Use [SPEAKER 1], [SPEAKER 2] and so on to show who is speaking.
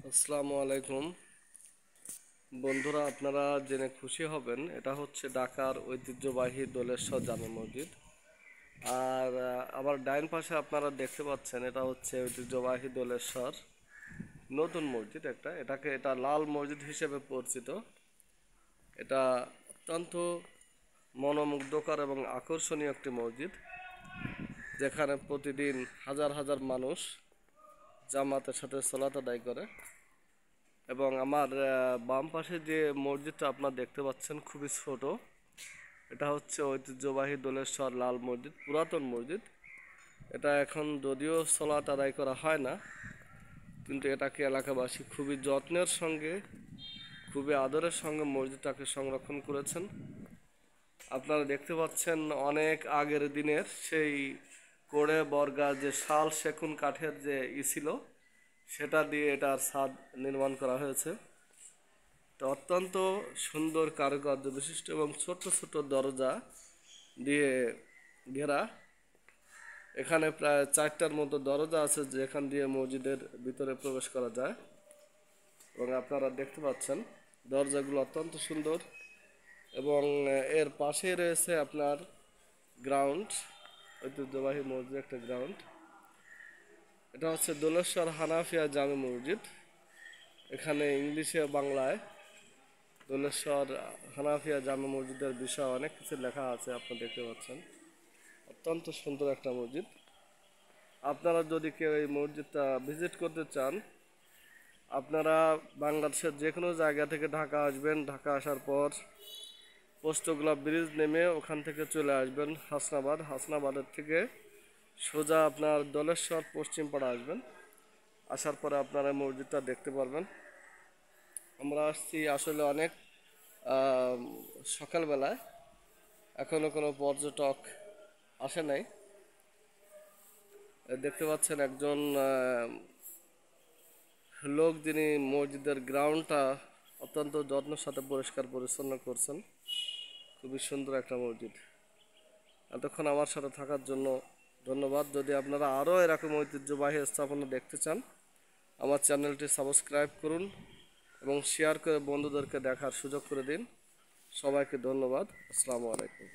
[SPEAKER 1] আসসালামু আলাইকুম বন্ধুরা, আপনারা জেনে খুশি হবেন এটা হচ্ছে ঢাকার ঐতিহ্যবাহী দোলেশ্বর জামে মসজিদ। আর আমার ডাইন পাশে আপনারা দেখতে পাচ্ছেন এটা হচ্ছে ঐতিহ্যবাহী দোলেশ্বর নতুন মসজিদ। এটা লাল মসজিদ হিসেবে পরিচিত। এটা অত্যন্ত মনোমুগ্ধকর এবং আকর্ষণীয় একটি মসজিদ, যেখানে প্রতিদিন হাজার হাজার মানুষ জামাতের সাথে সালাত আদায় করে। এবং আমার বাম পাশে যে মসজিদটা আপনারা দেখতে পাচ্ছেন খুবই ছোট, এটা হচ্ছে ঐতিহ্যবাহী দোলেশ্বর লাল মসজিদ, পুরাতন মসজিদ। এটা এখন যদিও সালাত আদায় করা হয় না, কিন্তু এটাকে এলাকাবাসী খুবই যত্নের সঙ্গে, খুবই আদরের সঙ্গে মসজিদটাকে সংরক্ষণ করেছেন। আপনারা দেখতে পাচ্ছেন অনেক আগের দিনের সেই কোড়ে বর্গা যে শাল সেগুন কাঠের যে ছিল, সেটা দিয়ে এটার ছাদ নির্মাণ করা হয়েছে। তো অত্যন্ত সুন্দর কারুকার্য বিশিষ্ট এবং ছোট ছোট দরজা দিয়ে ঘেরা। এখানে প্রায় 4টার মতো দরজা আছে যেখান দিয়ে মসজিদের ভিতরে প্রবেশ করা যায়। এবং আপনারা দেখতে পাচ্ছেন দরজাগুলো অত্যন্ত সুন্দর। এবং এর পাশে রয়েছে আপনার গ্রাউন্ড, ঐতিহ্যবাহী মসজিদ একটা গ্রাউন্ড। এটা হচ্ছে দোলেশ্বর হানাফিয়া জামে মসজিদ। এখানে ইংলিশে বাংলায় দোলেশ্বর হানাফিয়া জামে মসজিদের বিষয়ে অনেক কিছু লেখা আছে, আপনারা দেখতে পাচ্ছেন। অত্যন্ত সুন্দর একটা মসজিদ। আপনারা যদি কেউ এই মসজিদটা ভিজিট করতে চান, আপনারা বাংলাদেশের যে কোনো জায়গা থেকে ঢাকা আসবেন। ঢাকা আসার পর পোস্তগোলা ব্রিজ নেমে ওখান থেকে চলে আসবেন হাসনাবাদের থেকে সোজা আপনার দোলেশ্বর পশ্চিমপাড়া আসবেন। আসার পরে আপনারা মসজিদটা দেখতে পারবেন। আমরা আসছি আসলে অনেক সকালবেলায়, এখনো কোনো পর্যটক আসে নাই। দেখতে পাচ্ছেন একজন লোক, যিনি মসজিদের গ্রাউন্ডটা অত্যন্ত যত্নের সাথে পরিষ্কার পরিচ্ছন্ন করছেন। খুবই সুন্দর একটা মসজিদ। এতক্ষণ আমার সাথে থাকার জন্য ধন্যবাদ। যদি আপনারা আরও এরকম ঐতিহ্যবাহী স্থাপনা দেখতে চান, আমার চ্যানেলটি সাবস্ক্রাইব করুন এবং শেয়ার করে বন্ধুদেরকে দেখার সুযোগ করে দিন। সবাইকে ধন্যবাদ। আসসালামু আলাইকুম।